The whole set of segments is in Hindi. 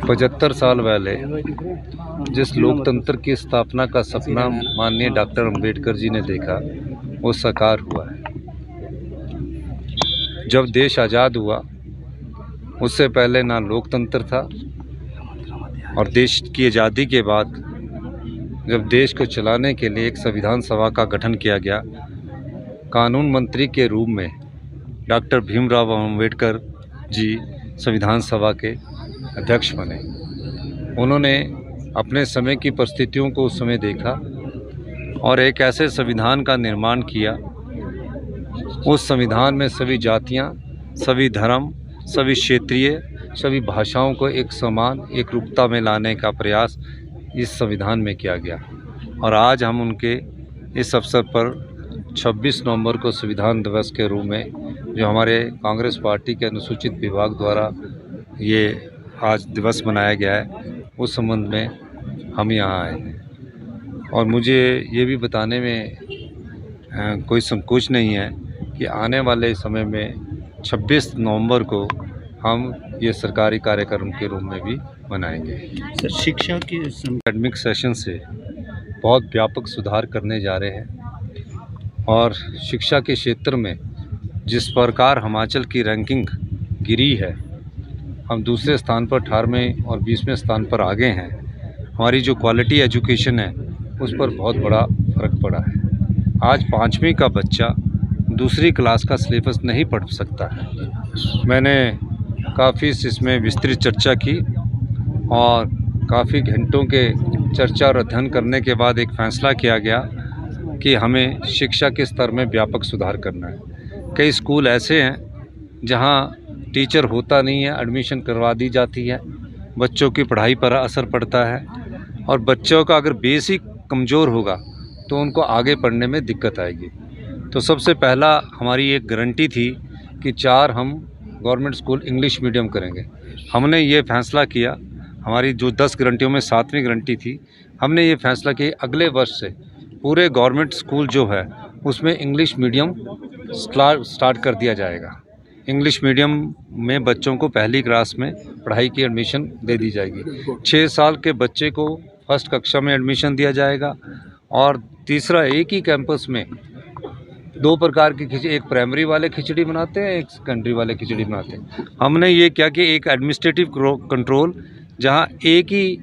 पचहत्तर साल पहले जिस लोकतंत्र की स्थापना का सपना माननीय डॉक्टर अंबेडकर जी ने देखा, वो साकार हुआ है। जब देश आज़ाद हुआ, उससे पहले ना लोकतंत्र था, और देश की आज़ादी के बाद जब देश को चलाने के लिए एक संविधान सभा का गठन किया गया, कानून मंत्री के रूप में डॉक्टर भीमराव अंबेडकर जी संविधान सभा के अध्यक्ष बने। उन्होंने अपने समय की परिस्थितियों को उस समय देखा और एक ऐसे संविधान का निर्माण किया। उस संविधान में सभी जातियां, सभी धर्म, सभी क्षेत्रीय, सभी भाषाओं को एक समान एकरूपता में लाने का प्रयास इस संविधान में किया गया। और आज हम उनके इस अवसर पर 26 नवंबर को संविधान दिवस के रूप में, जो हमारे कांग्रेस पार्टी के अनुसूचित विभाग द्वारा ये आज दिवस मनाया गया है, उस संबंध में हम यहाँ आए हैं। और मुझे ये भी बताने में कोई संकोच नहीं है कि आने वाले समय में 26 नवंबर को हम ये सरकारी कार्यक्रम के रूप में भी मनाएंगे। सर, शिक्षा के एकेडमिक सेशन से बहुत व्यापक सुधार करने जा रहे हैं, और शिक्षा के क्षेत्र में जिस प्रकार हिमाचल की रैंकिंग गिरी है, हम दूसरे स्थान पर 18वें और 20वें स्थान पर आगे हैं। हमारी जो क्वालिटी एजुकेशन है, उस पर बहुत बड़ा फ़र्क पड़ा है। आज 5वीं का बच्चा दूसरी क्लास का सिलेबस नहीं पढ़ सकता है। मैंने काफ़ी इसमें विस्तृत चर्चा की, और काफ़ी घंटों के चर्चा और अध्ययन करने के बाद एक फ़ैसला किया गया कि हमें शिक्षा के स्तर में व्यापक सुधार करना है। कई स्कूल ऐसे हैं जहां टीचर होता नहीं है, एडमिशन करवा दी जाती है, बच्चों की पढ़ाई पर असर पड़ता है, और बच्चों का अगर बेसिक कमज़ोर होगा तो उनको आगे पढ़ने में दिक्कत आएगी। तो सबसे पहला हमारी एक गारंटी थी कि 4 हम गवर्नमेंट स्कूल इंग्लिश मीडियम करेंगे। हमने ये फ़ैसला किया, हमारी जो 10 गारंटियों में 7वीं गारंटी थी, हमने ये फ़ैसला किया अगले वर्ष से पूरे गवर्नमेंट स्कूल जो है उसमें इंग्लिश मीडियम स्टार्ट कर दिया जाएगा। इंग्लिश मीडियम में बच्चों को पहली क्लास में पढ़ाई की एडमिशन दे दी जाएगी। 6 साल के बच्चे को फर्स्ट कक्षा में एडमिशन दिया जाएगा। और तीसरा, एक ही कैंपस में 2 प्रकार की खिचड़ी, एक प्राइमरी वाले खिचड़ी बनाते हैं, एक सेकेंडरी वाले खिचड़ी बनाते हैं। हमने ये क्या कि एक एडमिनिस्ट्रेटिव कंट्रोल, जहाँ एक ही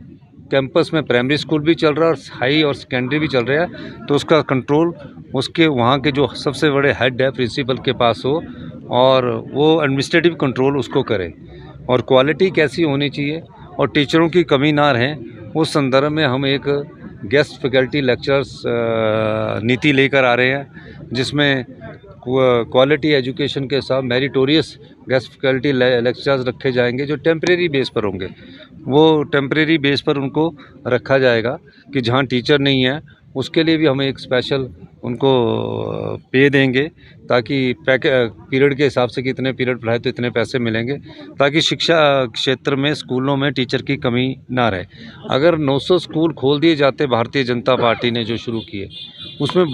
कैंपस में प्राइमरी स्कूल भी चल रहा है और हाई और सेकेंडरी भी चल रहा है, तो उसका कंट्रोल उसके वहाँ के जो सबसे बड़े हेड है प्रिंसिपल के पास हो, और वो एडमिनिस्ट्रेटिव कंट्रोल उसको करे। और क्वालिटी कैसी होनी चाहिए और टीचरों की कमी ना रहे, उस संदर्भ में हम एक गेस्ट फैकल्टी लेक्चरर्स नीति लेकर आ रहे हैं, जिसमें क्वालिटी एजुकेशन के साथ मेरिटोरियस गेस्ट फैकल्टी लेक्चरर्स रखे जाएंगे, जो टेम्परेरी बेस पर होंगे। वो टेम्परेरी बेस पर उनको रखा जाएगा कि जहाँ टीचर नहीं है उसके लिए भी हम एक स्पेशल उनको पे देंगे, ताकि पीरियड के हिसाब से कि इतने पीरियड पढ़ाए तो इतने पैसे मिलेंगे, ताकि शिक्षा क्षेत्र में स्कूलों में टीचर की कमी ना रहे। अगर 900 स्कूल खोल दिए जाते भारतीय जनता पार्टी ने जो शुरू किए उसमें,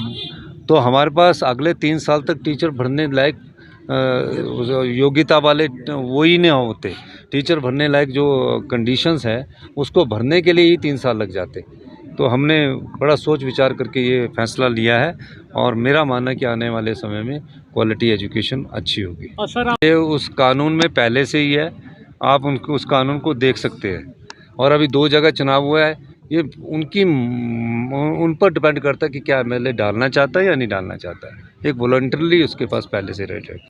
तो हमारे पास अगले 3 साल तक टीचर भरने लायक योग्यता वाले वो ही नहीं होते। टीचर भरने लायक जो कंडीशंस है उसको भरने के लिए ही 3 साल लग जाते। तो हमने बड़ा सोच विचार करके ये फैसला लिया है, और मेरा मानना है कि आने वाले समय में क्वालिटी एजुकेशन अच्छी होगी। ये उस कानून में पहले से ही है, आप उनको उस कानून को देख सकते हैं। और अभी 2 जगह चुनाव हुआ है, ये उन पर डिपेंड करता है कि क्या एमएलए डालना चाहता है या नहीं डालना चाहता है। एक वॉलंटरली उसके पास पहले से रेट है।